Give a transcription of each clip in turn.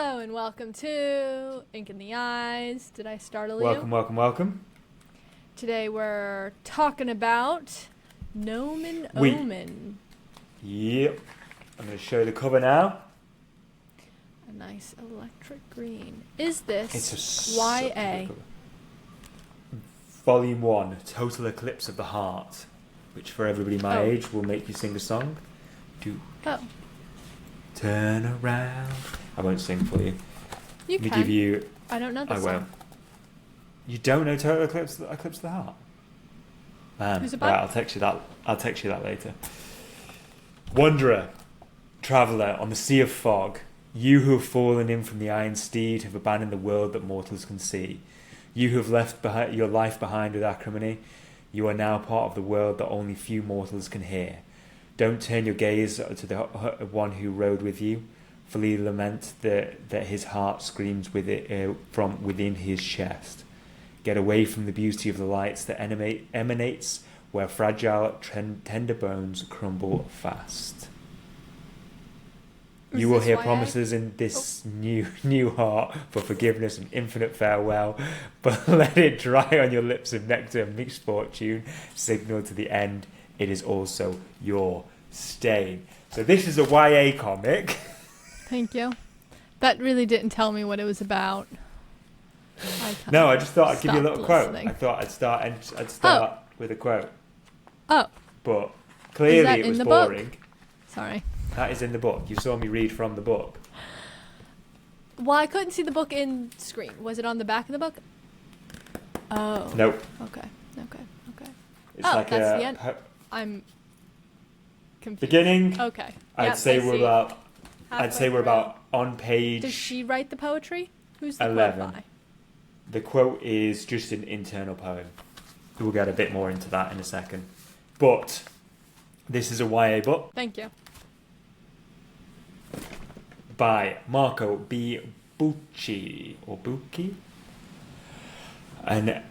Hello and welcome to Ink in the Eyes. Did I startle you? Welcome. Today we're talking about Nomen Omen. Yep. I'm going to show you the cover now. A nice electric green. Is this It's YA? Volume 1, Total Eclipse of the Heart, which for everybody my age will make you sing a song. Turn around. I won't sing for you. You can. Give you. I don't know this I will. song. You don't know Total Eclipse of the Heart? Man, Who's it by? right, I'll text you that later. Wanderer, traveller on the sea of fog, you who have fallen in from the iron steed have abandoned the world that mortals can see. You who have left your life behind with acrimony, you are now part of the world that only few mortals can hear. Don't turn your gaze to the one who rode with you, fully lament that his heart screams from within his chest. Get away from the beauty of the lights that emanates where fragile, tender bones crumble fast. You will hear promises in this new heart for forgiveness and infinite farewell, but let it dry on your lips of nectar and mixed fortune, signal to the end. It is also your stain. So this is a YA comic. Thank you. That really didn't tell me what it was about. I just thought I'd give you a little listening. quote. I thought I'd start with a quote. Oh. But clearly it was boring. Book? Sorry. That is in the book. You saw me read from the book. Well, I couldn't see the book in screen. Was it on the back of the book? Oh. Nope. Okay. It's like that's the end. I'm confused. Beginning. Okay. I'd say we're about on page. Does she write the poetry? Who's the 11. quote by? The quote is just an internal poem. We'll get a bit more into that in a second. But this is a YA book. Thank you. By Marco B. Bucci or Bucci and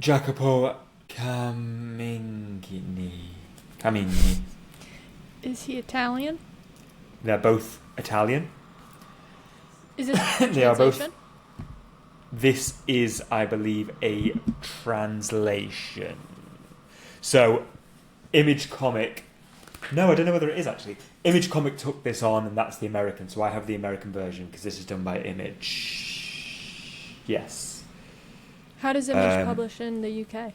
Jacopo Camini. Is he Italian? They're both Italian. Is it They are both. translation? This is, I believe, a translation. So, Image Comic. No, I don't know whether it is actually. Image Comic took this on, and that's the American. So I have the American version because this is done by Image. Yes. How does Image publish in the UK?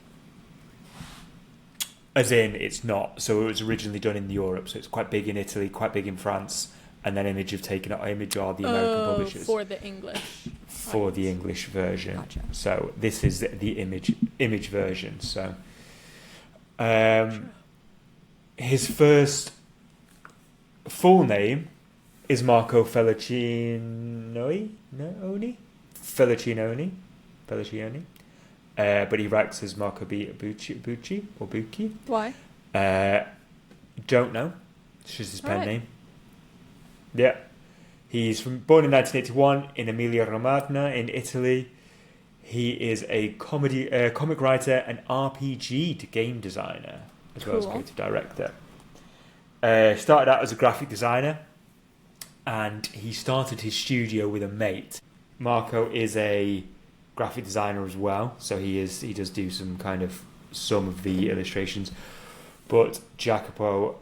As in, it's not. So it was originally done in Europe. So it's quite big in Italy, quite big in France, and then Image have taken it. Image are the American publishers for the English. For the English version. Gotcha. So this is the image version. So, his first full name is Marco Felicioni, but he writes as Marco B. Bucci or Bucci. Why? Don't know. It's just his pen Right. name. Yeah. He's born in 1981 in Emilia-Romagna in Italy. He is a comic writer and RPG to game designer, as well as creative director. Started out as a graphic designer, and he started his studio with a mate. Marco is a graphic designer as well, so he does do some of the illustrations. But Jacopo,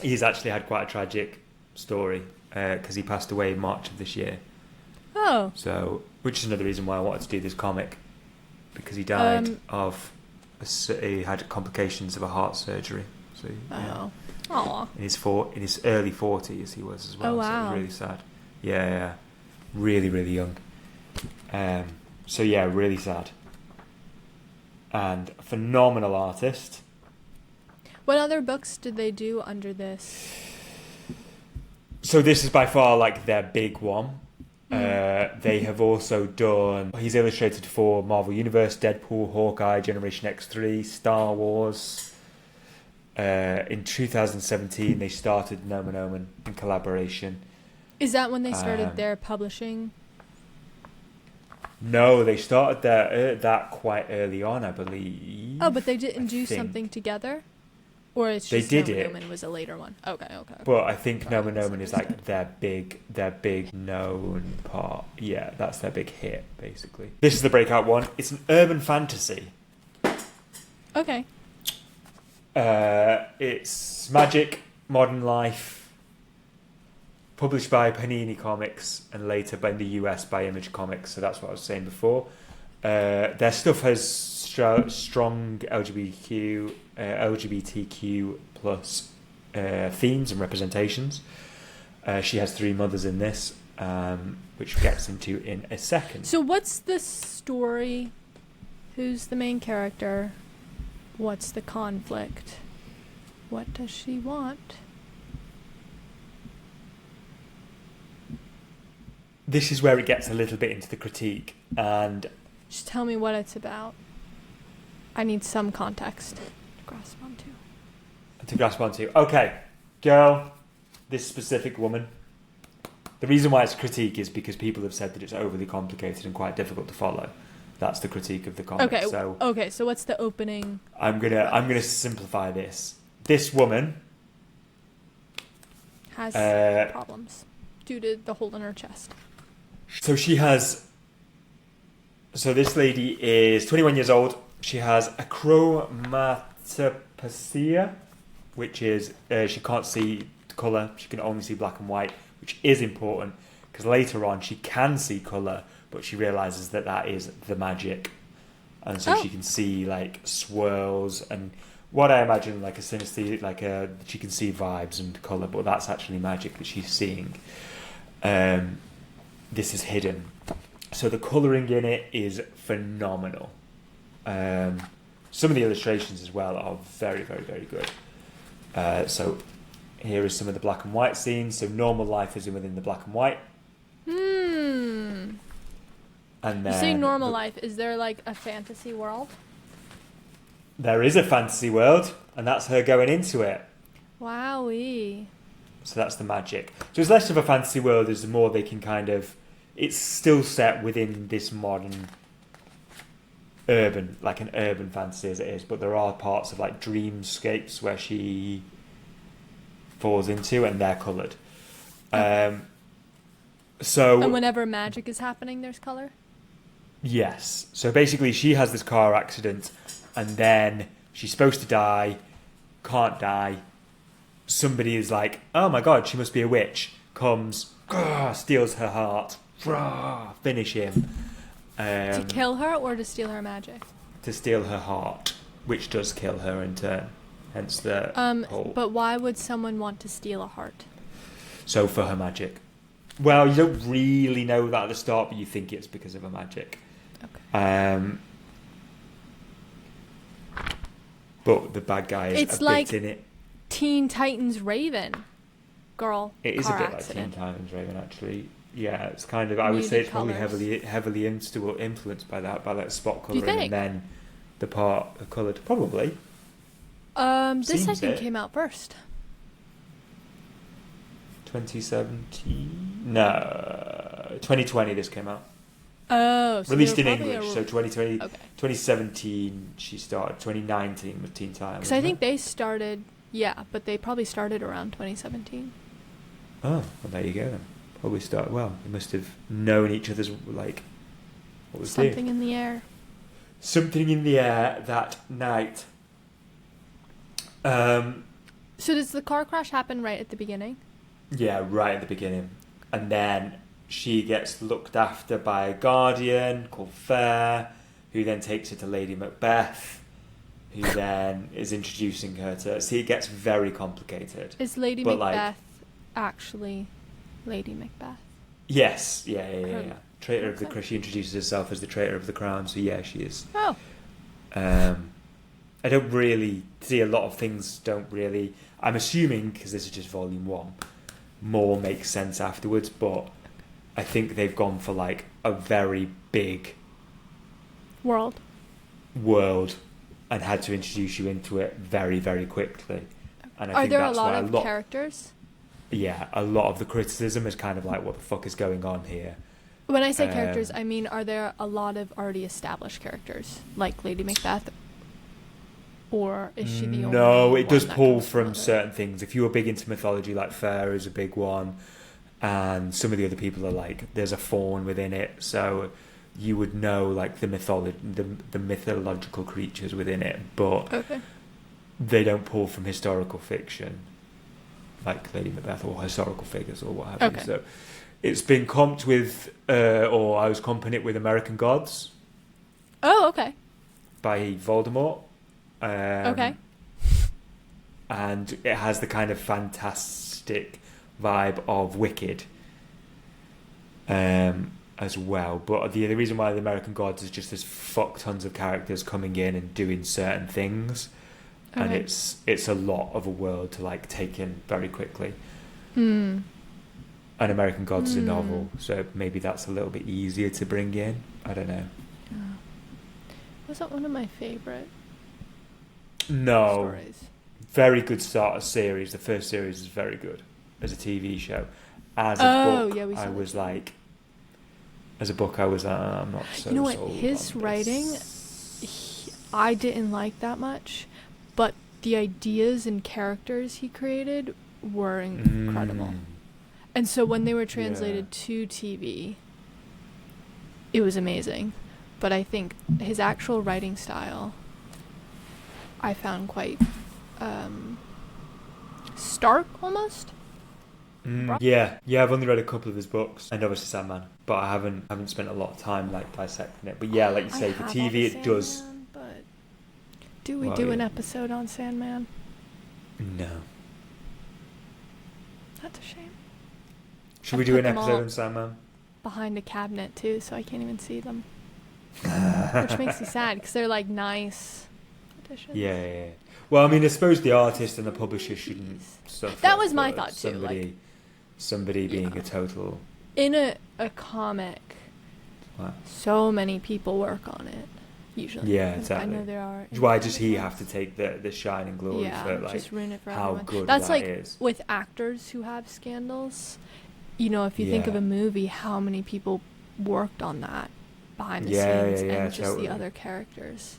he's actually had quite a tragic story because he passed away in March of this year. Oh. So, which is another reason why I wanted to do this comic, because he died he had complications of a heart surgery. So, yeah. Aww. In his early 40s he was as well. Oh, wow. So it was really sad. Yeah. Really, really young. So yeah, really sad. And a phenomenal artist. What other books did they do under this? So this is by far their big one. They have also done. He's illustrated for Marvel Universe, Deadpool, Hawkeye, Generation X3, Star Wars. In 2017, they started Nomen Omen in collaboration. Is that when they started their publishing? No, they started that quite early on, I believe. Oh, but they didn't do something together? Or it's They just did Nomen it. Omen was a later one. Okay. But I think Sorry, Nomen Omen is like misunderstood. their big known part. Yeah, that's their big hit, basically. This is the breakout one. It's an urban fantasy. Okay. It's magic, modern life, published by Panini Comics and later by in the US by Image Comics. So that's what I was saying before. Their stuff has strong LGBTQ plus themes and representations. She has 3 mothers in this, which gets into in a second. So what's the story? Who's the main character? What's the conflict? What does she want? This is where it gets a little bit into the critique, and Just tell me what it's about. I need some context to grasp onto. Okay, girl, this specific woman. The reason why it's a critique is because people have said that it's overly complicated and quite difficult to follow. That's the critique of the comic. Okay. So Okay. So what's the opening? I'm gonna simplify this. This woman Has problems due to the hole in her chest. So she has. So this lady is 21 years old. She has achromatopsia, which is she can't see colour. She can only see black and white, which is important because later on she can see colour, but she realizes that that is the magic, and so she can see like swirls and what I imagine like a synesthete, like she can see vibes and colour, but that's actually magic that she's seeing. This is hidden. So the colouring in it is phenomenal. Some of the illustrations as well are very, very, very good. So here is some of the black and white scenes. So normal life is within the black and white. And then you say normal life. Is there like a fantasy world? There is a fantasy world, and that's her going into it. Wowee. So that's the magic. So it's less of a fantasy world as the more they can kind of... It's still set within this modern urban, like an urban fantasy as it is, but there are parts of like dreamscapes where she falls into and they're coloured. So And whenever magic is happening, there's colour? Yes. So basically she has this car accident and then she's supposed to die, can't die. Somebody is like, oh my god, she must be a witch. Comes, steals her heart, finish him. To kill her or to steal her magic? To steal her heart, which does kill her in turn. Hence the whole... But why would someone want to steal a heart? So for her magic. Well, you don't really know that at the start, but you think it's because of her magic. Okay. But the bad guy is It's a like bit in it. Teen Titans Raven. Girl. It is a car bit accident. like Teen Titans Raven, actually. Yeah, it's kind of... I would say it's probably heavily influenced by that spot colouring, and then the part of coloured. Probably. This I think came out first. 2017? No, 2020. This came out. Oh, so released in English. So 2020, okay. 2017 she started. 2019 with Teen Titans. Because I think they started. Yeah, but they probably started around 2017. Oh, well, there you go then. Probably started well. They must have known each other's like. What was something in the air? Something in the air that night. So does the car crash happen right at the beginning? Yeah, right at the beginning, and then she gets looked after by a guardian called Fair, who then takes her to Lady Macbeth, who then is introducing her to... See, it gets very complicated. Is Lady Macbeth actually Lady Macbeth? Yes, yeah. Traitor of the Crown. She introduces herself as the Traitor of the Crown, so yeah, she is. Oh. I don't really see a lot of things. Don't really. I'm assuming because this is just volume 1, more makes sense afterwards, but I think they've gone for like a very big world and had to introduce you into it very, very quickly. And I Are think there that's a lot why of characters? Yeah, a lot of the criticism is kind of like, what the fuck is going on here? When I say characters, I mean, are there a lot of already established characters like Lady Macbeth? Or is she the only No, it one does that pull comes from it? certain things. If you were big into mythology, like Fair is a big one, and some of the other people are like, there's a faun within it, so you would know like the mythological creatures within it, but Okay. they don't pull from historical fiction, like Lady Macbeth or historical figures or what have Okay. you. So it's been comped with, or I was comping it with American Gods Oh, okay. by Voldemort. Okay. And it has the kind of fantastic vibe of Wicked as well. But the reason why the American Gods is just there's fuck tons of characters coming in and doing certain things, and Okay. it's a lot of a world to like take in very quickly. Hmm. And American Gods is a novel, so maybe that's a little bit easier to bring in. I don't know. Was that one of my favorite No. stories? Very good start of series. The first series is very good as a TV show. As a book, yeah, we saw I that was too. like, as a book, I was I'm not so. You know what? sold His on writing, this. I didn't like that much, but the ideas and characters he created were incredible. And so when they were translated to TV, it was amazing. But I think his actual writing style, I found quite stark almost. Yeah, I've only read a couple of his books, and obviously Sandman, but I haven't spent a lot of time like dissecting it. But yeah, like you say, for TV it does. But do we do an episode on Sandman? No. That's a shame. Should we do an episode on Sandman? Behind a cabinet too, so I can't even see them. Which makes me sad because they're like nice editions. Yeah. Well, I mean, I suppose the artist and the publisher shouldn't suffer. That was my thought too. Somebody being a total. In a comic, What? so many people work on it. Usually. Yeah, exactly. I know there are. Why does he have to take the shine and glory for like just ruin it for how everyone. good That's that like is? with actors who have scandals. You know, if you think of a movie, how many people worked on that behind the scenes and just the other characters.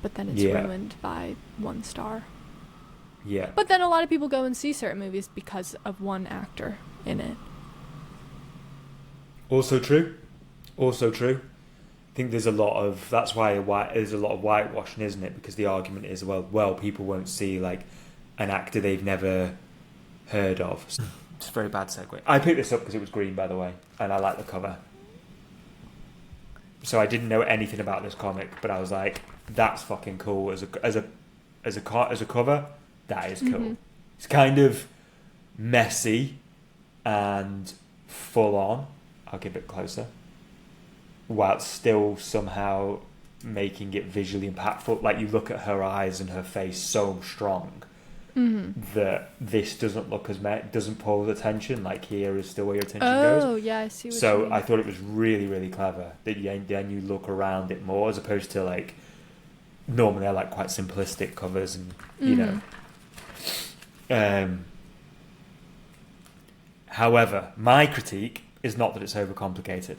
But then it's ruined by one star. Yeah. But then a lot of people go and see certain movies because of one actor in it. Also true. I think there's a lot of there's a lot of whitewashing, isn't it? Because the argument is well, people won't see like an actor they've never heard of. It's a very bad segue. I picked this up because it was green, by the way, and I like the cover. So I didn't know anything about this comic, but I was like, "That's fucking cool." As a cover, that is cool. Mm-hmm. It's kind of messy and full on. I'll give it closer, while still somehow making it visually impactful. Like you look at her eyes and her face, so strong. Mm-hmm. That this doesn't look doesn't pull attention. Like here is still where your attention goes. Oh yeah, I see. What so you mean. I thought it was really, really clever that then you look around it more as opposed to like normally I like quite simplistic covers and you know. However, my critique is not that it's overcomplicated.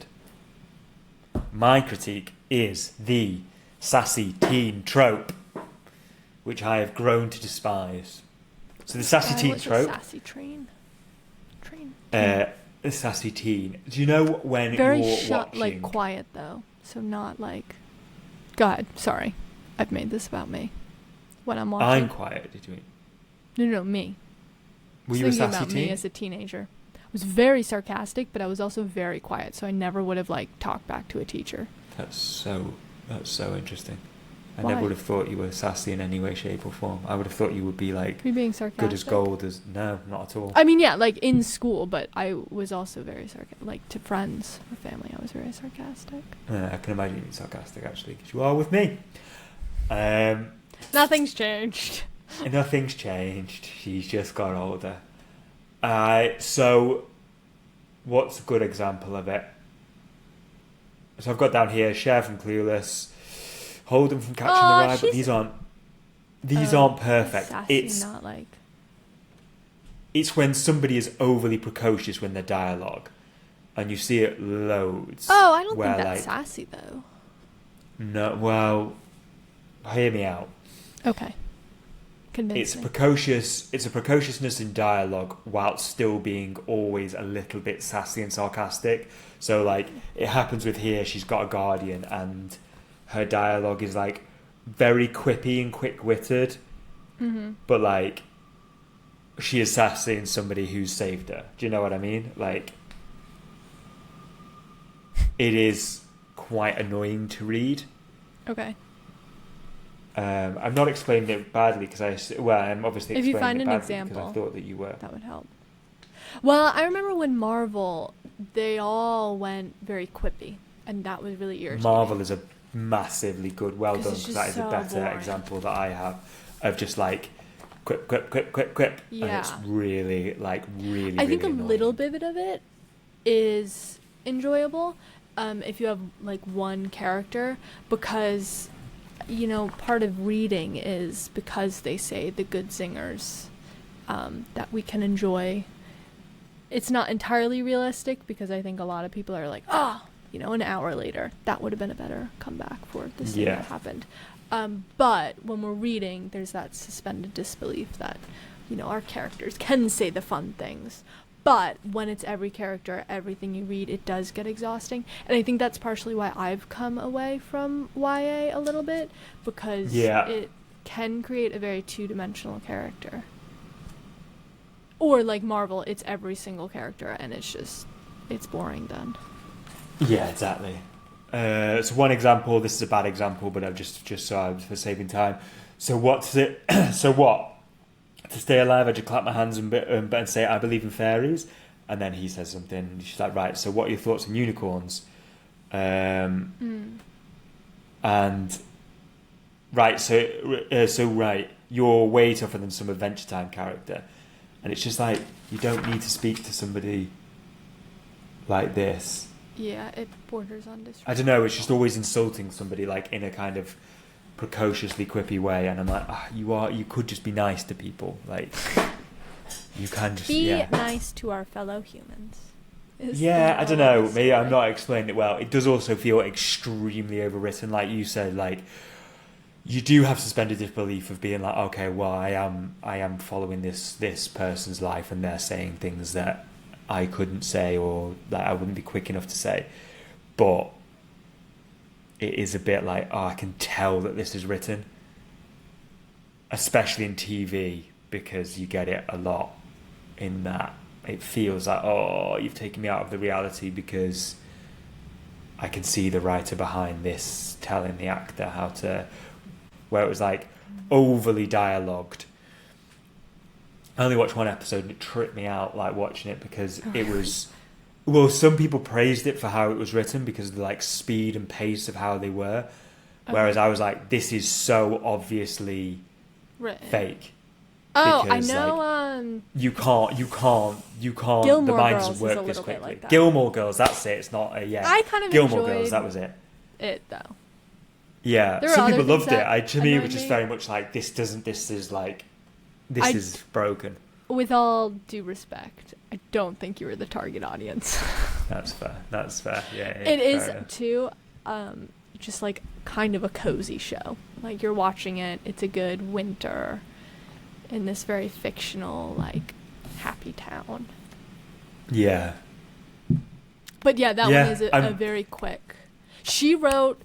My critique is the sassy teen trope, which I have grown to despise. So the sassy teen trope. Sassy train. The sassy teen. Do you know when very you're watching? Like quiet though, so not like. Go ahead. Sorry, I've made this about me. When I'm watching. I'm quiet. Did you mean? No, me. Were you a sassy about teen? Me as a teenager. I was very sarcastic, but I was also very quiet, so I never would have like talked back to a teacher. That's so interesting. I Why? never would have thought you were sassy in any way, shape, or form. I would have thought you would be like being sarcastic. Good as gold. No, not at all. I mean, yeah, like in school, but I was also very sarcastic. Like to friends or family, I was very sarcastic. I can imagine you being sarcastic actually, because you are with me. Nothing's changed. Nothing's changed. She's just got older. So, what's a good example of it? So I've got down here Cher from Clueless, Holden from Catching the Rye, but these aren't perfect. Sassy, not like. It's when somebody is overly precocious when they're dialogue, and you see it loads. Oh, I don't think that's sassy though. No, well, hear me out. Okay. Convince me. It's a precociousness in dialogue whilst still being always a little bit sassy and sarcastic. So like it happens with here, she's got a guardian and her dialogue is like very quippy and quick-witted, but like she is sassy and somebody who's saved her. Do you know what I mean? Like it is quite annoying to read. Okay. I'm not explaining it badly because I'm obviously If you explaining find it an badly example, because I thought that you were. that would help. Well, I remember when Marvel, they all went very quippy, and that was really irritating. Marvel is a massively good, well done, because that is so a better boring. example that I have of just like quip, quip, quip, quip, quip, Yeah. and it's really really. I think really a annoying. little bit of it is enjoyable, if you have like one character, because part of reading is because they say the good singers that we can enjoy. It's not entirely realistic because I think a lot of people are like, an hour later, that would have been a better comeback for this thing that happened. But when we're reading, there's that suspended disbelief that, our characters can say the fun things. But when it's every character, everything you read, it does get exhausting. And I think that's partially why I've come away from YA a little bit, because it can create a very two-dimensional character. Or like Marvel, it's every single character, and it's boring then. Yeah, exactly. So one example, this is a bad example, but I've just so for saving time. So what's it? So what? To stay alive, I just clap my hands and say, I believe in fairies. And then he says something. She's like, right, so what are your thoughts on unicorns? And, right, so right, you're way tougher than some Adventure Time character. And it's just like, you don't need to speak to somebody like this. Yeah, it borders on disrespect. I don't know, it's just always insulting somebody, like, in a kind of precociously quippy way, and I'm like, you could just be nice to people, like you can just be nice to our fellow humans. I don't know, maybe I'm not explaining it well. It does also feel extremely overwritten, like you said. Like you do have suspended disbelief of being like, okay, well, I am following this person's life, and they're saying things that I couldn't say or that I wouldn't be quick enough to say, but it is a bit like, I can tell that this is written, especially in TV, because you get it a lot in that it feels like, you've taken me out of the reality, because I can see the writer behind this telling the actor how to, where it was like overly dialogued. I only watched one episode and it tripped me out, like watching it, because it was, well, some people praised it for how it was written because of the like speed and pace of how they were, whereas I was like, this is so obviously written. Fake. Oh, because, I know. Like, you can't. Gilmore the mind Girls doesn't work is a this little quickly. bit like that. Gilmore Girls, that's it. It's not a I kind of Gilmore enjoyed Girls, that was it. It though. Yeah, There some are people other loved things it. To me, it was just me. very much like, this is broken. With all due respect, I don't think you were the target audience. That's fair. Yeah, it is enough. too, just like kind of a cozy show. Like you're watching it, it's a good winter in this very fictional, like, happy town. Yeah. But yeah, that one is a very quick. She wrote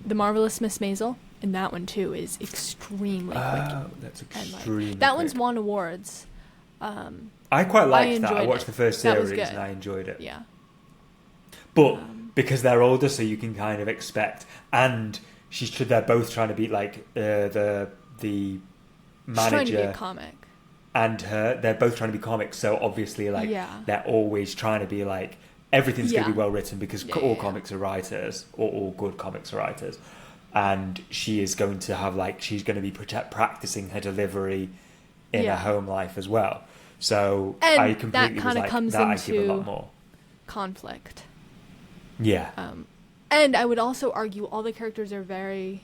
The Marvelous Miss Maisel, and that one too is extremely quick. Oh, that's extremely that quick. one's won awards. I quite liked that. I watched the first That was series good. and I enjoyed it. Yeah. But because they're older, so you can kind of expect, and they're both trying to be like the manager. She's trying to be a comic. And they're both trying to be comics, so obviously, like, they're always trying to be like, everything's going to be well written, because all comics are writers, or all good comics are writers. And she is going to have, like, she's going to be practicing her delivery in her home life as well. So and I completely that kind of comes that into I give a lot more conflict. Yeah. And I would also argue all the characters are very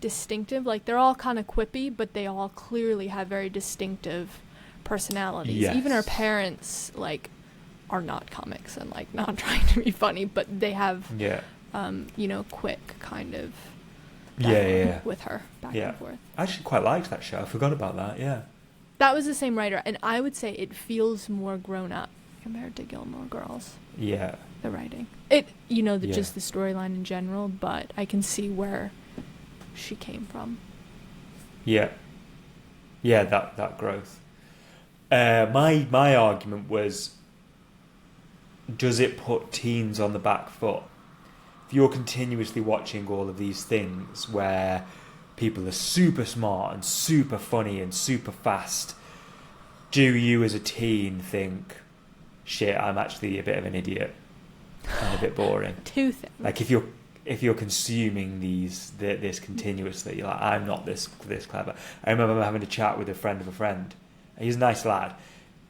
distinctive. Like, they're all kind of quippy, but they all clearly have very distinctive personalities. Yes. Even our parents, like, are not comics and, like, not trying to be funny, but they have quick kind of with her back and forth. I actually quite liked that show. I forgot about that. Yeah. That was the same writer, and I would say it feels more grown up compared to Gilmore Girls. Yeah. The writing. Just the storyline in general, but I can see where she came from. Yeah. Yeah, that growth. My argument was, does it put teens on the back foot? If you're continuously watching all of these things where people are super smart and super funny and super fast, do you as a teen think, shit, I'm actually a bit of an idiot and a bit boring? Two things. Like if you're consuming this continuously, you're like, I'm not this clever. I remember having a chat with a friend of a friend. He's a nice lad,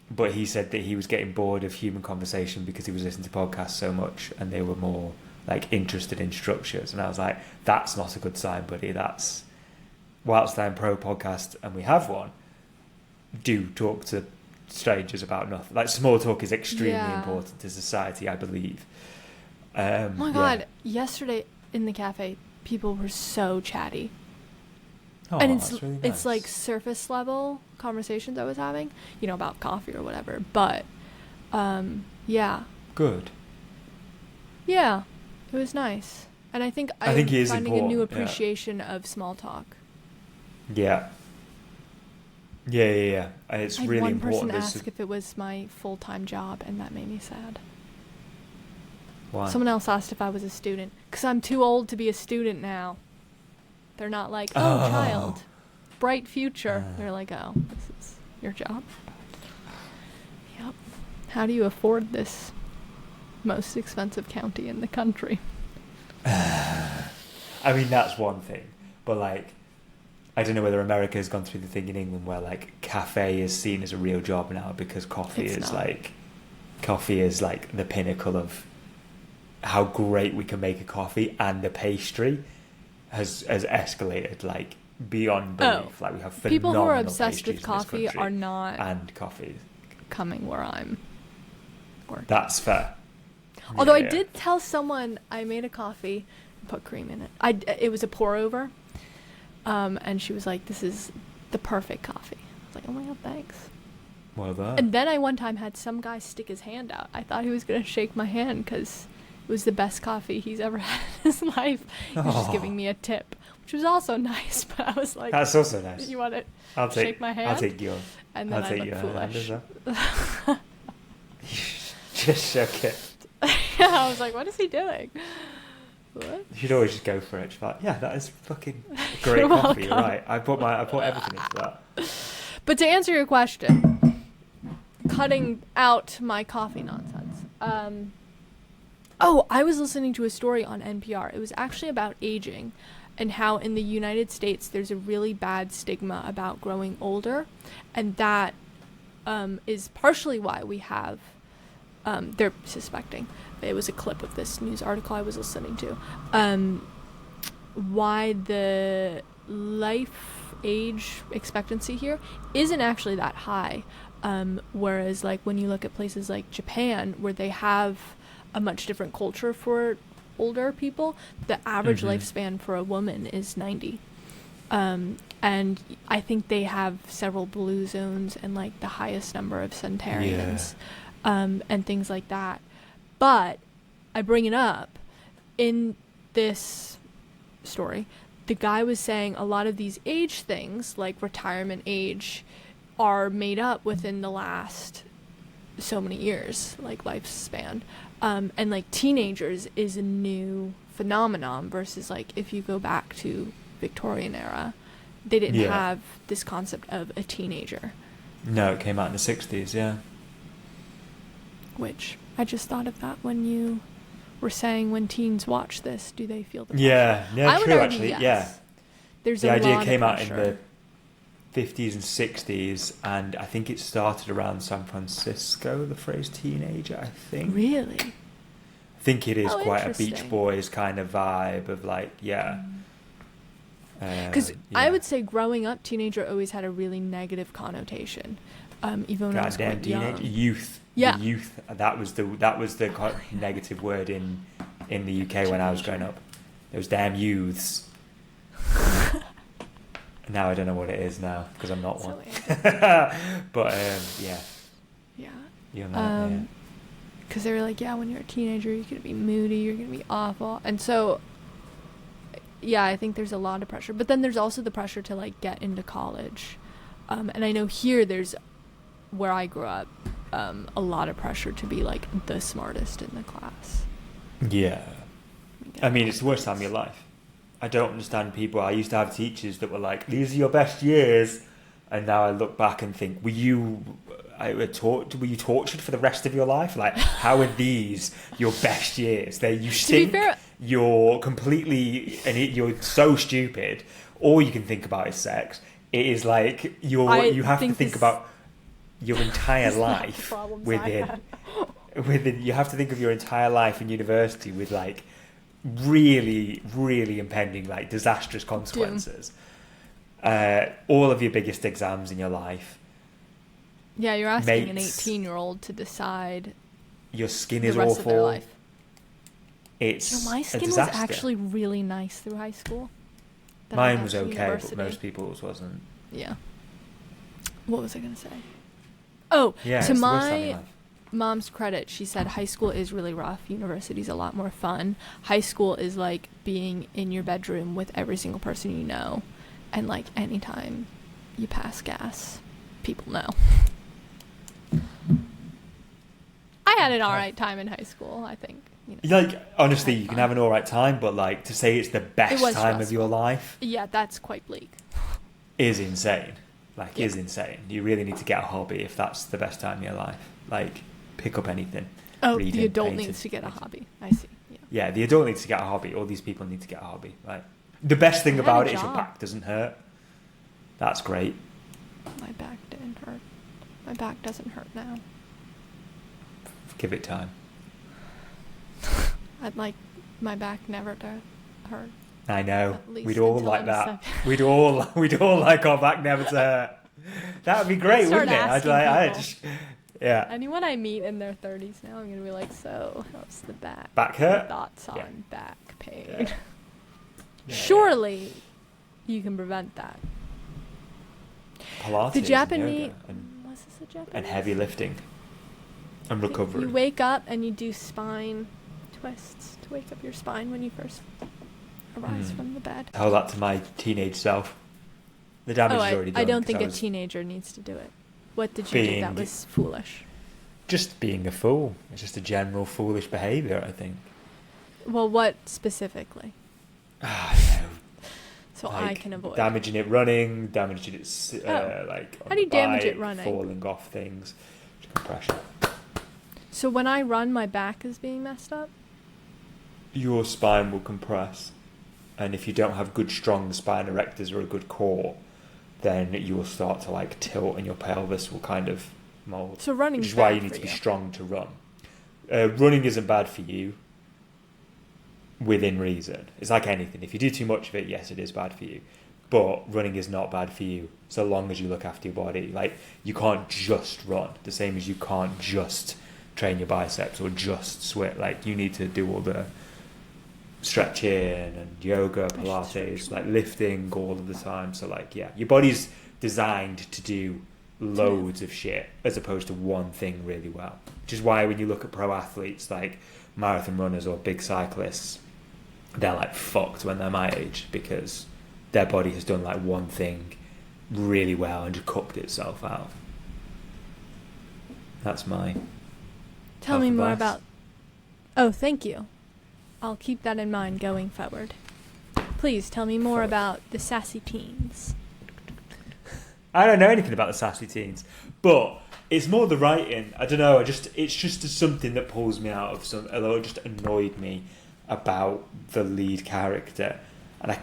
but he said that he was getting bored of human conversation because he was listening to podcasts so much and they were more like interested in structures. And I was like, that's not a good sign, buddy. That's, whilst I'm pro podcast and we have one, do talk to strangers about nothing. Like small talk is extremely important to society, I believe. Oh my God, yesterday in the cafe, people were so chatty. Oh, and that's really nice. It's like surface level conversations I was having, about coffee or whatever. But, yeah. Good. Yeah, it was nice. And I think I'm finding a new appreciation of small talk. Yeah. Yeah. It's really important. One person asked if it was my full-time job, and that made me sad. Why? Someone else asked if I was a student, because I'm too old to be a student now. They're not like, child, bright future. They're like, oh, this is your job. Yep. How do you afford this most expensive county in the country? I mean, that's one thing. But, like, I don't know whether America has gone through the thing in England where, like, cafe is seen as a real job now because coffee is like the pinnacle of how great we can make a coffee, and the pastry has escalated like beyond belief. Like we have phenomenal people who are obsessed with coffee are not coffee coming where I'm working. That's fair. Although I did tell someone I made a coffee and put cream in it. It was a pour over, and she was like, "This is the perfect coffee." I was like, "Oh my God, thanks." Well done. And then I one time had some guy stick his hand out. I thought he was gonna shake my hand because it was the best coffee he's ever had in his life. He was just giving me a tip, which was also nice. But I was like, "That's also nice. You want to shake my hand?" I'll take yours. And then I look foolish. Just shook it. Yeah, I was like, "What is he doing?" What? You should always just go for it. Just like, yeah, that is fucking great coffee. You're right. I put everything into that. But to answer your question, cutting out my coffee nonsense. I was listening to a story on NPR. It was actually about aging and how in the United States there's a really bad stigma about growing older. And that is partially why we have, they're suspecting, it was a clip of this news article I was listening to, why the life age expectancy here isn't actually that high. Whereas like when you look at places like Japan, where they have a much different culture for older people, the average lifespan for a woman is 90. And I think they have several blue zones and like the highest number of centenarians, and things like that. But I bring it up in this story. The guy was saying a lot of these age things, like retirement age, are made up within the last so many years, like lifespan. And like teenagers is a new phenomenon versus like if you go back to Victorian era, they didn't have this concept of a teenager. No, it came out in the 60s, yeah. Which I just thought of that when you were saying when teens watch this, do they feel the pressure? Yeah, true actually, yes. yeah. There's the a idea lot came of out in pressure. the 50s and 60s, and I think it started around San Francisco, the phrase teenager, I think. Really? I think it is quite a Beach interesting. Boys kind of vibe of like, Because I would say growing up, teenager always had a really negative connotation. Even when I was quite young. Youth. Yeah. The youth. That was the negative word in the UK when I was growing up. Those damn youths. Now I don't know what it is now because I'm not one. But yeah. Yeah. You're not. Yeah. Because they were like, yeah, when you're a teenager, you're going to be moody, you're going to be awful. And so, yeah, I think there's a lot of pressure. But then there's also the pressure to, like, get into college. And I know here where I grew up, a lot of pressure to be, like, the smartest in the class. Yeah. I mean, it's the worst time of your life. I don't understand people. I used to have teachers that were like, these are your best years. And now I look back and think, were you tortured for the rest of your life? Like, how are these your best years? You think you're completely, and you're so stupid. All you can think about is sex. It is like you have to think about your entire life within. You have to think of your entire life in university with like really, really impending, like disastrous consequences. All of your biggest exams in your life. Yeah, you're asking an 18-year-old to decide. Your skin is awful. Of their life. It's my skin was actually really nice through high school. Mine was okay, but most people's wasn't. Yeah. What was I going to say? Oh, yeah, to my mom's credit, she said high school is really rough. University's a lot more fun. High school is like being in your bedroom with every single person you know. And like anytime you pass gas, people know. I had an alright time in high school, I think. Like, honestly, you can have an alright time, but like to say it's the best time of your life. Yeah, that's quite bleak. Is insane. Like, is insane. You really need to get a hobby if that's the best time of your life. Like, pick up anything. Oh, reading, the adult needs to get a hobby. I see. Yeah, the adult needs to get a hobby. All these people need to get a hobby. Like, the best thing about it is your back doesn't hurt. That's great. My back didn't hurt. My back doesn't hurt now. Give it time. I'd like my back never to hurt. I know. We'd all like that. We'd all like our back never to hurt. That would be great, wouldn't it? Yeah. Anyone I meet in their 30s now, I'm gonna be like, so how's the back? Back hurt? Thoughts on back pain. Yeah. Surely you can prevent that. Pilates, the Japanese, was this a Japanese? And heavy lifting and recovery. You wake up and you do spine twists to wake up your spine when you first arise from the bed. Tell that to my teenage self. The damage is already done. I don't think a teenager needs to do it. What did you do that was foolish? Just being a fool. It's just a general foolish behaviour, I think. Well, what specifically? I don't know. So like I can avoid damaging it running, damaging it like on how do you damage it running? Falling off things, compression. So when I run, my back is being messed up? Your spine will compress, and if you don't have good strong spine erectors or a good core, then you will start to like tilt and your pelvis will kind of mold. So running, which is why you need to be strong to run. Running isn't bad for you within reason. It's like anything. If you do too much of it, yes, it is bad for you. But running is not bad for you so long as you look after your body. Like, you can't just run, the same as you can't just train your biceps or just sweat. Like, you need to do all the stretching and yoga, Pilates, like lifting all of the time. So like, yeah, your body's designed to do loads of shit as opposed to one thing really well. Which is why when you look at pro athletes like marathon runners or big cyclists, they're like fucked when they're my age because their body has done like one thing really well and just cooked itself out. That's my tell me more about. Oh, thank you. I'll keep that in mind going forward. Please tell me more about the sassy teens. I don't know anything about the sassy teens, but it's more the writing. I don't know. It's just something that pulls me out of some. Although it just annoyed me about the lead character, and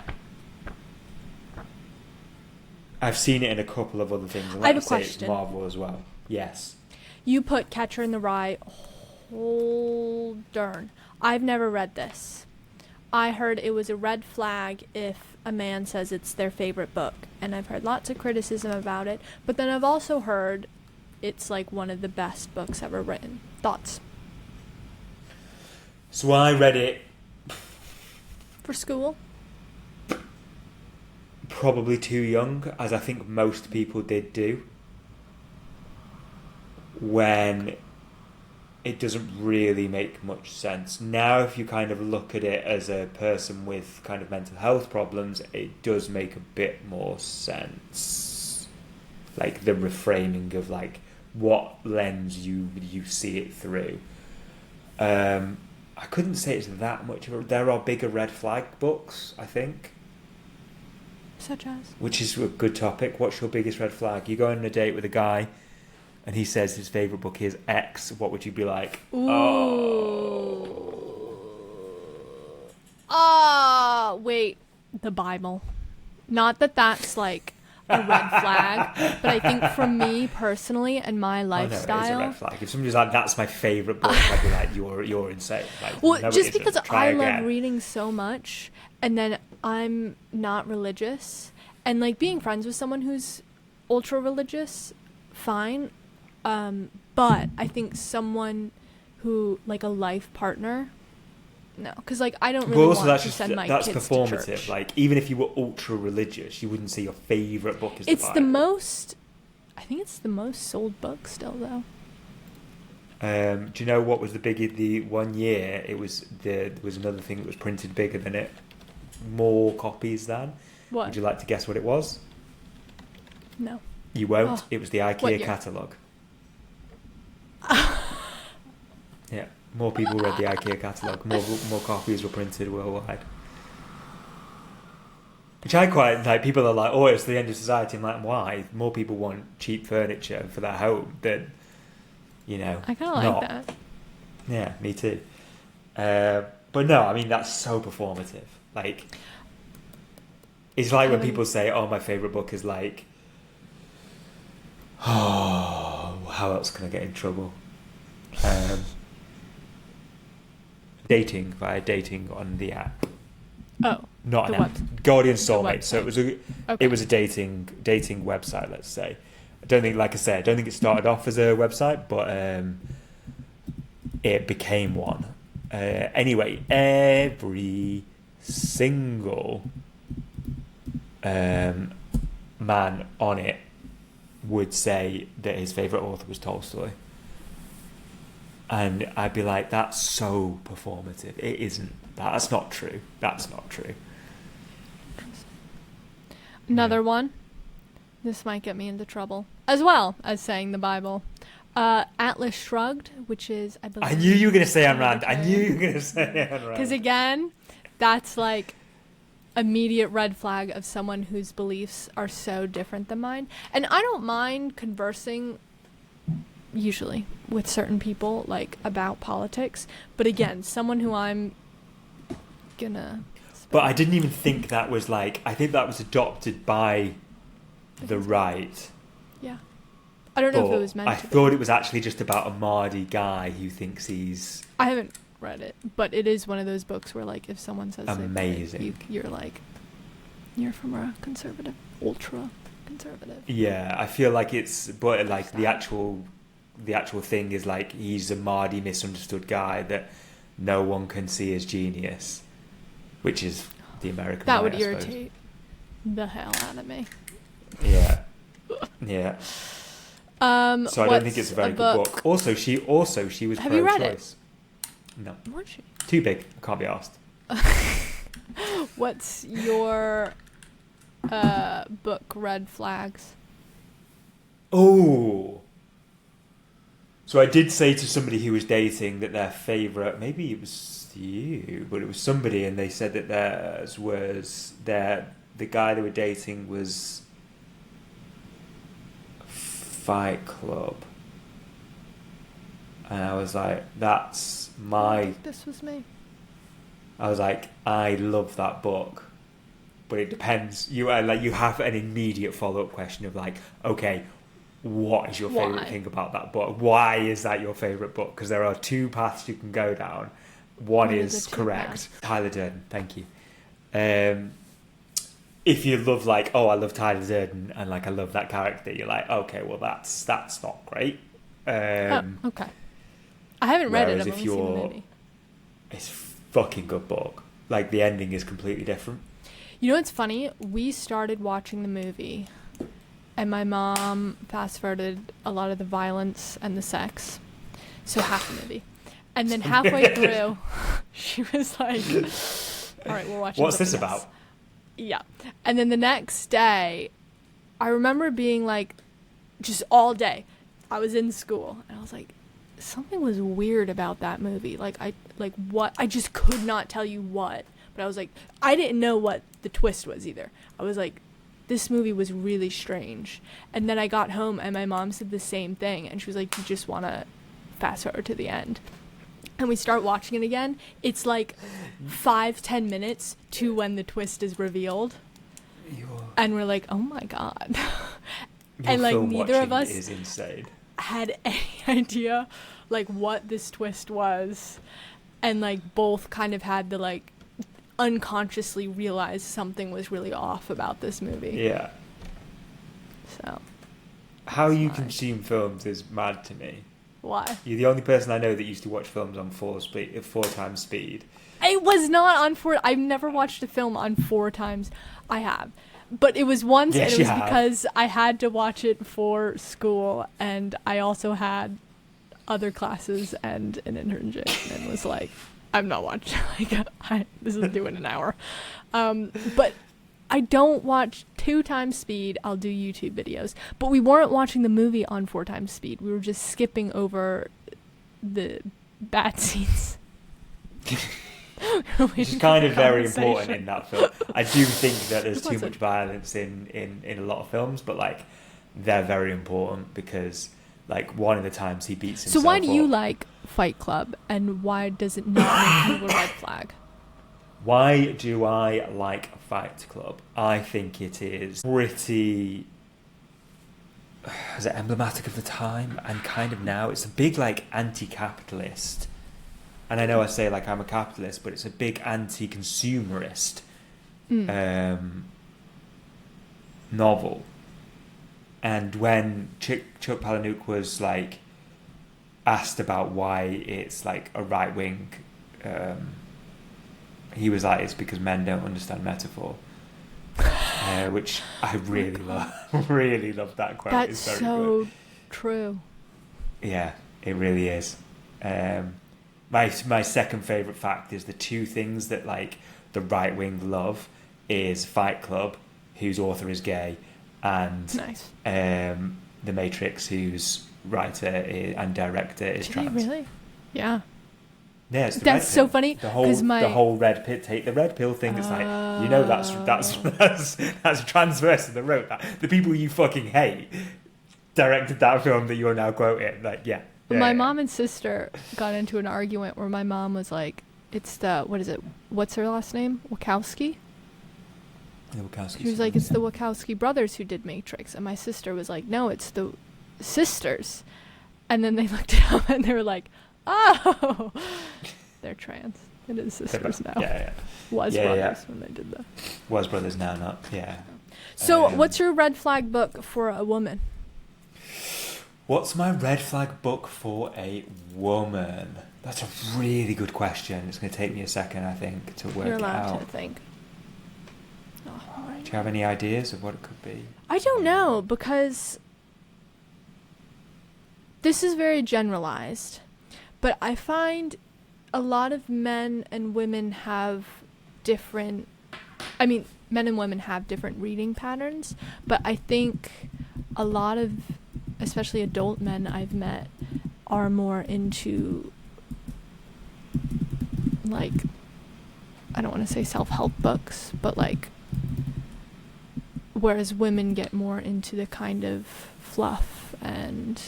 I've seen it in a couple of other things. And I have a question. It's Marvel as well. Yes. You put Catcher in the Rye. Hold darn. I've never read this. I heard it was a red flag if a man says it's their favorite book, and I've heard lots of criticism about it, but then I've also heard it's like one of the best books ever written. Thoughts? So I read it for school? probably too young, as I think most people did do, when it doesn't really make much sense. Now, if you kind of look at it as a person with kind of mental health problems, it does make a bit more sense. Like the reframing of like what lens you see it through. I couldn't say it's that much of a... There are bigger red flag books, I think. Such as? Which is a good topic. What's your biggest red flag? You go on a date with a guy and he says his favourite book is X. What would you be like? Ooh. Wait. The Bible. Not that that's like a red flag, but I think for me personally and my lifestyle... Oh, no, it is a red flag. If somebody's like, that's my favourite book, I'd be like, you're insane. Like, well, no, just because I love reading so much, and then I'm not religious, and like being friends with someone who's ultra religious, fine, but I think someone who, like a life partner, no, because like I don't really want to send my kids to church. That's performative. Like even if you were ultra religious, you wouldn't say your favourite book is the Bible. I think it's the most sold book still though. Do you know what was the 1 year? There was another thing that was printed bigger than it, more copies than. What? Would you like to guess what it was? No. You won't. It was the IKEA catalogue. Yeah, more people read the IKEA catalogue. More copies were printed worldwide. Which I quite like. People are like, "Oh, it's the end of society." I'm like, "Why?" More people want cheap furniture for their home than, I kind of like that. Yeah, me too. But no, I mean that's so performative. Like, it's like when people say, "Oh, my favorite book is like." Oh, how else can I get in trouble? Dating on the app. Oh, not an app. Guardian Soulmate. So it was a dating website. Let's say. I don't think it started off as a website, but it became one. Anyway, every single man on it would say that his favourite author was Tolstoy. And I'd be like, that's so performative. It isn't. That's not true. That's not true. Another one. This might get me into trouble. As well as saying the Bible. Atlas Shrugged, which is, I believe... I knew you were going to say Ayn Rand. I knew you were going to say Ayn Rand. Because again, that's like immediate red flag of someone whose beliefs are so different than mine. And I don't mind conversing usually with certain people like about politics, but again, someone who I'm gonna... But I didn't even think that was like... I think that was adopted by the right. Yeah. I don't know if it was meant to be. I thought it was actually just about a Mardy guy who thinks he's... I haven't read it, but it is one of those books where like if someone says amazing, you're like, you're from a conservative, ultra conservative. Yeah, I feel like it's... But like the actual thing is like he's a Mardy misunderstood guy that no one can see as genius, which is the American that way, would irritate the hell out of me. Yeah. So I don't think it's a very good book. Also she was pro-choice. Have you read it? No. Was she? Too big. I can't be asked. What's your book red flags? Oh. So I did say to somebody who was dating that their favourite, maybe it was you, but it was somebody, and they said that theirs was the guy they were dating was Fight Club. And I was like, that's my... I think this was me. I was like, I love that book. But it depends. You have an immediate follow-up question of like, okay, what is your favourite thing about that book? Why is that your favourite book? Because there are two paths you can go down. One is correct. Tyler Durden, thank you. If you love like, oh, I love Tyler Durden and like I love that character, you're like, okay, well that's not great. Okay. I haven't read it. I've only seen the movie. It's a fucking good book. Like the ending is completely different. You know what's funny? We started watching the movie, and my mom fast-forwarded a lot of the violence and the sex, so half the movie. And then halfway through, she was like, all right, we're watching What's this something about? else. Yeah. And then the next day, I remember being like, just all day, I was in school, and I was like, something was weird about that movie. What? I just could not tell you what. But I was like, I didn't know what the twist was either. I was like, this movie was really strange. And then I got home, and my mom said the same thing. And she was like, you just want to fast forward to the end. And we start watching it again. It's like 5-10 minutes to when the twist is revealed. And we're like, oh my God. And like neither of us is insane. had any idea like what this twist was. And like both kind of had to like unconsciously realize something was really off about this movie. Yeah. So. How you consume films is mad to me. Why? You're the only person I know that used to watch films on 4 times speed. It was not on 4. I've never watched a film on 4 times. I have. But it was once, and it was because I had to watch it for school, and I also had other classes and an internship, and was like, I'm not watching. This is due in an hour. But I don't watch 2 times speed. I'll do YouTube videos. But we weren't watching the movie on 4 times speed. We were just skipping over the bad scenes. Which is kind of very important in that film. I do think that there's too much violence in a lot of films, but like they're very important because like one of the times he beats himself. So why do you like Fight Club, and why does it not make you a red flag? Why do I like Fight Club? I think it is pretty... Is it emblematic of the time and kind of now? It's a big like anti-capitalist... And I know I say like I'm a capitalist, but it's a big anti-consumerist novel. And when Chuck Palahniuk was like asked about why it's like a right wing, he was like, it's because men don't understand metaphor. Which I really love. Really love that quote. That's it's very so good. True. Yeah, it really is. My second favourite fact is the 2 things that like the right wing love is Fight Club, whose author is gay, and nice. The Matrix, whose writer and director is trans. Really? Yeah. Yeah, it's that's so funny. The whole red pill the red pill thing. It's like that's a trans person that wrote that. The people you fucking hate directed that film that you're now quoting. Like, yeah. My mom and sister got into an argument where my mom was like, it's the, what is it? What's her last name? Wachowski? The Wachowski. She was like, it's the Wachowski brothers who did Matrix. And my sister was like, no, it's the sisters. And then they looked it up and they were like, oh, they're trans. It is sisters now. Yeah. Brothers when they did that. Was brothers now, not, yeah. So what's your red flag book for a woman? What's my red flag book for a woman? That's a really good question. It's going to take me a second, I think, to work it out. You're allowed to think. Do you have any ideas of what it could be? I don't know, because this is very generalized. But I find a lot of men and women have different... I mean, men and women have different reading patterns. But I think a lot of... especially adult men I've met, are more into, like, I don't want to say self-help books, but like, whereas women get more into the kind of fluff and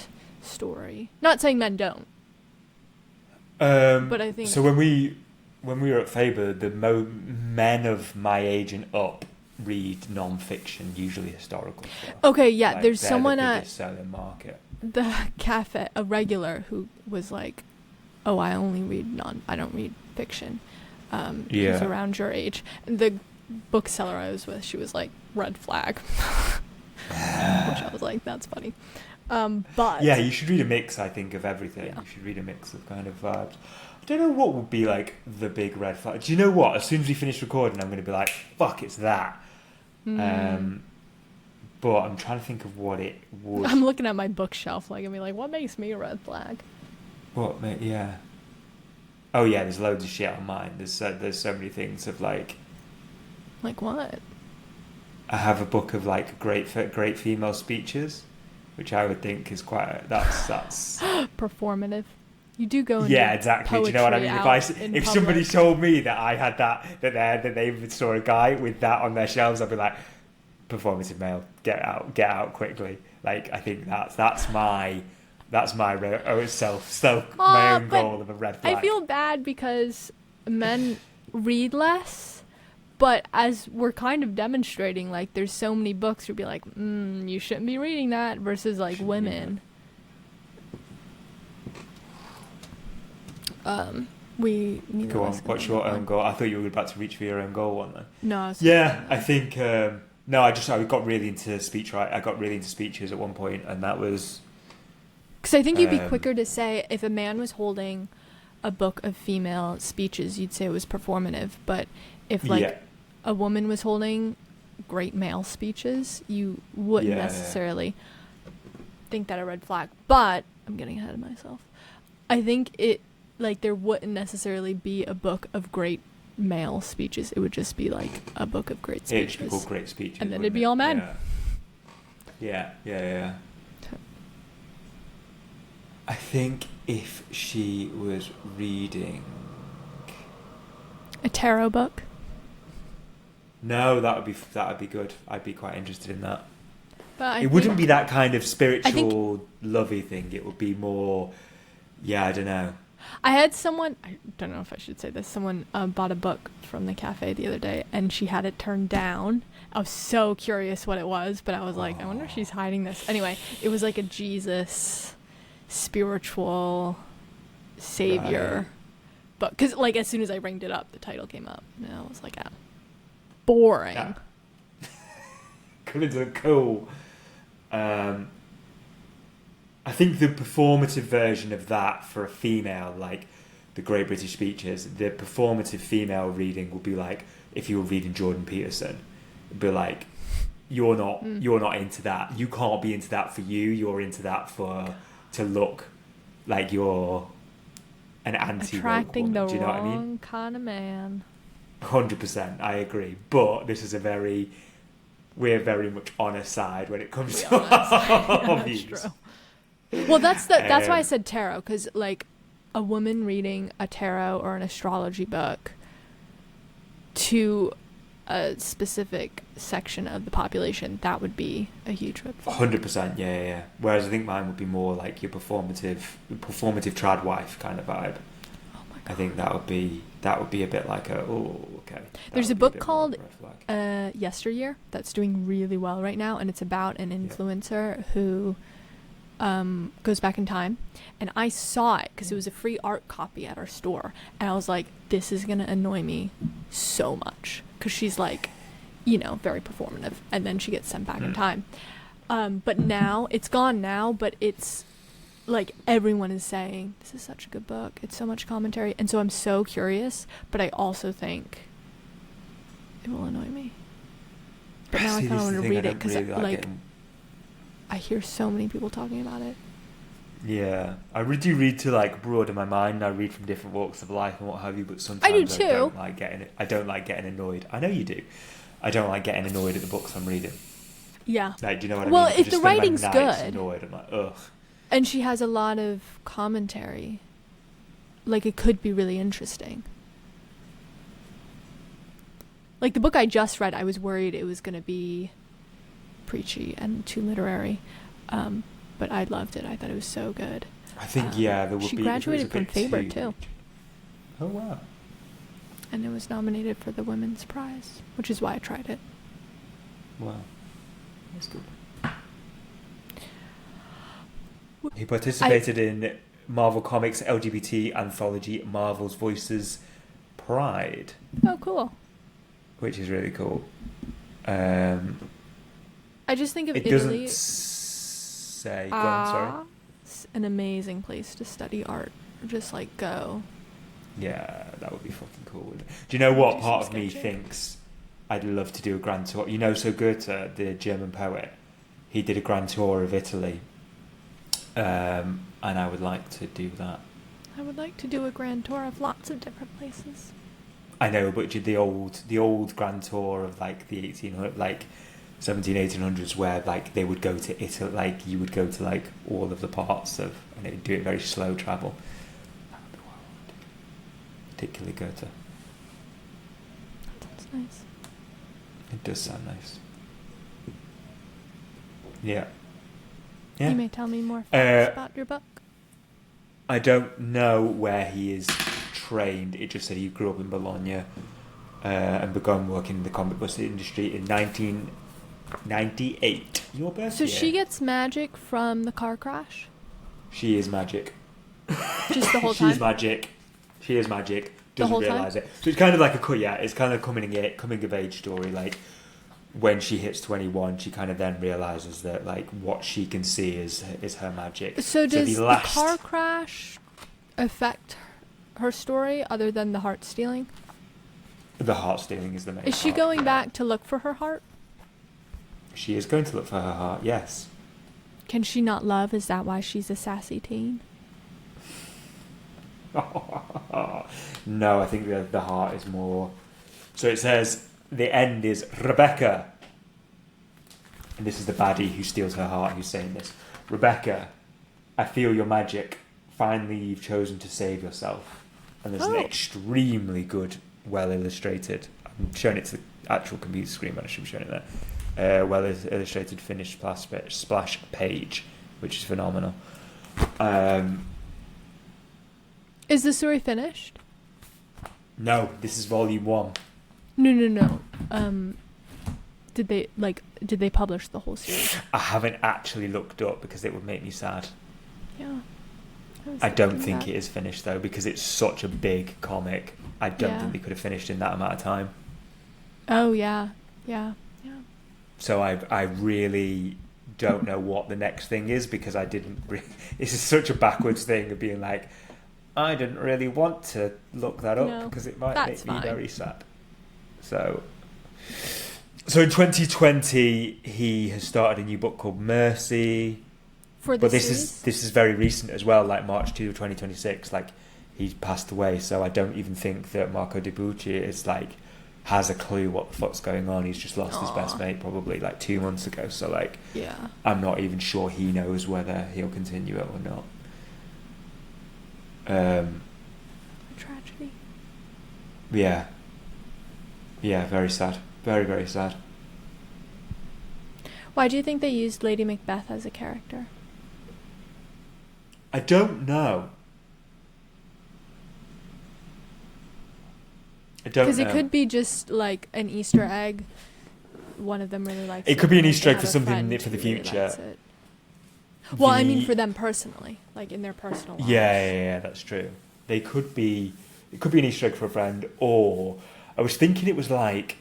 story. Not saying men don't. But I think... So when we were at Faber, the men of my age and up read non-fiction, usually historical stuff. Okay, yeah, like, there's someone at selling market. The cafe, a regular, who was like, oh, I don't read fiction. Who's around your age. And the bookseller I was with, she was like, red flag. Which I was like, that's funny. But yeah, you should read a mix, I think, of everything. Yeah. You should read a mix of kind of vibes. I don't know what would be like the big red flag. Do you know what? As soon as we finish recording, I'm going to be like, fuck, it's that. But I'm trying to think of what it would. I'm looking at my bookshelf, like, I mean, like, what makes me a red flag? What? Yeah. Oh yeah, there's loads of shit on mine. There's so many things of like. Like what? I have a book of like great female speeches, which I would think is quite that's performative. You do go into yeah, exactly. Do you know what I mean? If somebody told me that I had that they saw a guy with that on their shelves, I'd be like, performative male, get out quickly. Like, I think that's my my own goal of a red flag. I feel bad because men read less, but as we're kind of demonstrating, like, there's so many books you'd be like, you shouldn't be reading that, versus like women. We neither go of on. us What's your own goal? I thought you were about to reach for your own goal one then. No. I think no. I got really into speech. Right, I got really into speeches at one point, and that was because I think you'd be quicker to say if a man was holding a book of female speeches, you'd say it was performative. But if like a woman was holding great male speeches, you wouldn't necessarily think that a red flag. But I'm getting ahead of myself. I think it like there wouldn't necessarily be a book of great male speeches. It would just be like a book of great speeches. It'd be called great speeches, and then it'd be all men. Yeah. I think if she was reading a tarot book. No, that would be good. I'd be quite interested in that. But it wouldn't be that kind of spiritual, lovey thing. It would be more. Yeah, I don't know. I had someone, I don't know if I should say this, someone bought a book from the cafe the other day, and she had it turned down. I was so curious what it was, but I was like, I wonder if she's hiding this. Anyway, it was like a Jesus spiritual savior book. Because, like, as soon as I ringed it up, the title came up. And I was like, boring. Yeah. Cool. I think the performative version of that for a female, like the Great British Speeches, the performative female reading would be like if you were reading Jordan Peterson. It'd be like, you're not into that. You can't be into that for you. You're into that to look like you're an anti-woke attracting woman. the Do you know wrong what I mean? kind of man. 100%, I agree. But this is we're very much on a side when it comes to our views. True. Well, that's why I said tarot, because like a woman reading a tarot or an astrology book to a specific section of the population, that would be a huge red flag. 100%, yeah. Whereas I think mine would be more like your performative trad wife kind of vibe. Oh my God. I think that would be a bit like okay. There's a book called Yesteryear that's doing really well right now, and it's about an influencer who goes back in time, and I saw it because it was a free art copy at our store, and I was like, this is gonna annoy me so much because she's like, very performative, and then she gets sent back in time. But now it's gone now, but it's like everyone is saying this is such a good book, it's so much commentary, and so I'm so curious, but I also think it will annoy me. But now I kind of want to read it because I hear so many people talking about it. Yeah, I do read to like broaden my mind. I read from different walks of life and what have you, but sometimes I do too. I don't like getting annoyed. I know you do. I don't like getting annoyed at the books I'm reading. Yeah. Like, do you know what I mean? Well, if the writing's good, annoyed, I'm like, ugh. And she has a lot of commentary, like it could be really interesting. Like the book I just read, I was worried it was going to be preachy and too literary, but I loved it. I thought it was so good. I think there would be. She graduated from Faber too. Oh wow! And it was nominated for the Women's Prize, which is why I tried it. Wow, that's good. He participated in Marvel Comics LGBT anthology Marvel's Voices Pride. Oh, cool! Which is really cool. I just think of it Italy. Doesn't say. Go on, sorry. It's an amazing place to study art. Just like go. Yeah, that would be fucking cool. Wouldn't it? Do you know what Do part some of me sketching. thinks I'd love to do a grand tour? You know, so Goethe, the German poet, he did a grand tour of Italy, and I would like to do that. I would like to do a grand tour of lots of different places. I know, but the old grand tour of like the 1800, like 1800s, where like they would go to Italy, like you would go to like all of the parts of, and they would do it very slow travel. That would be wild. Particularly Goethe. That sounds nice. It does sound nice. Yeah. You may tell me more facts about your book. I don't know where he is trained. It just said he grew up in Bologna and began working in the comic book industry in 1998. Your birthday. So she gets magic from the car crash? She is magic. Just the whole time? She's magic. She is magic. Doesn't whole realise time? it. So it's kind of like it's kind of coming of age story. Like when she hits 21, she kind of then realises that like what she can see is her magic. So does the car crash affect her story other than the heart stealing? The heart stealing is the main. Is she going back to look for her heart? She is going to look for her heart. Yes. Can she not love? Is that why she's a sassy teen? No, I think the heart is more. So it says the end is Rebecca, and this is the baddie who steals her heart who's saying this. Rebecca, I feel your magic. Finally, you've chosen to save yourself. And there's an extremely good, well illustrated. I'm showing it to the actual computer screen, but I should be showing it there. Well illustrated finished splash page, which is phenomenal. Is the story finished? No, this is volume 1. No. Did they publish the whole series? I haven't actually looked up because it would make me sad. Yeah. I don't think it is finished though, because it's such a big comic. I don't think they could have finished in that amount of time. Oh yeah. So I really don't know what the next thing is, because I didn't. This is such a backwards thing of being like, I didn't really want to look that up because it might make me very sad. So in 2020, he has started a new book called Mercy. But this is very recent as well, like March 2, 2026. Like he's passed away, so I don't even think that Marco De Bucci is like has a clue what the fuck's going on. He's just lost his best mate probably like 2 months ago. So like, I'm not even sure he knows whether he'll continue it or not. Tragedy. Yeah, very sad. Very, very sad. Why do you think they used Lady Macbeth as a character? I don't know. Because it could be just like an Easter egg. One of them really likes it. It could be an Easter egg for something for the future. Really well, I mean for them personally, like in their personal lives. Yeah, that's true. It could be an Easter egg for a friend, or I was thinking it was like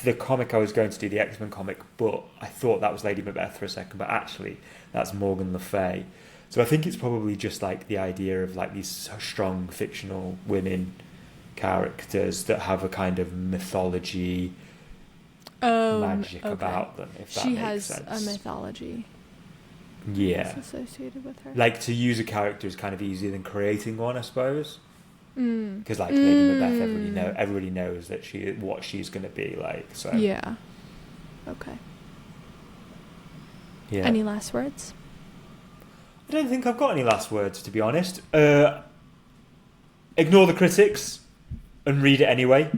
the comic I was going to do, the X-Men comic, but I thought that was Lady Macbeth for a second, but actually that's Morgan Le Fay. So I think it's probably just like the idea of like these strong fictional women characters that have a kind of mythology magic about them, if that makes sense. She has a mythology associated with her. Like, to use a character is kind of easier than creating one, I suppose. Because like Lady Macbeth, everybody knows that what she's going to be like. So yeah. Okay. Yeah. Any last words? I don't think I've got any last words, to be honest. Ignore the critics and read it anyway.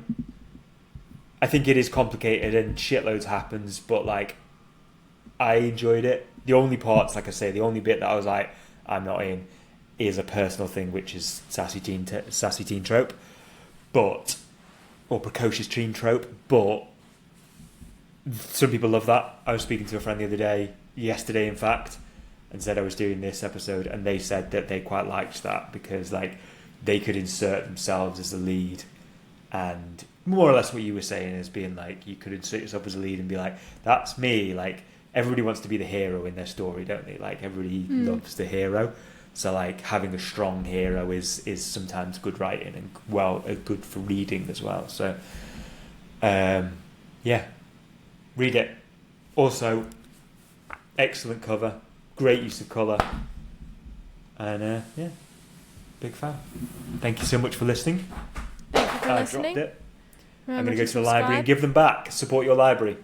I think it is complicated and shitloads happens, but like, I enjoyed it. The only parts, like I say, the only bit that I was like, I'm not in, is a personal thing, which is sassy teen trope, or precocious teen trope. But some people love that. I was speaking to a friend yesterday, in fact, and said I was doing this episode, and they said that they quite liked that because like they could insert themselves as the lead, and more or less what you were saying is being like you could insert yourself as a lead and be like, that's me. Like everybody wants to be the hero in their story, don't they? Like everybody loves the hero. So like having a strong hero is sometimes good writing and good for reading as well. So yeah, read it. Also, excellent cover, great use of colour, and yeah, big fan. Thank you so much for listening. Thank you for listening. Dropped it. Remember I'm going to go to the subscribe. library and give them back. Support your library.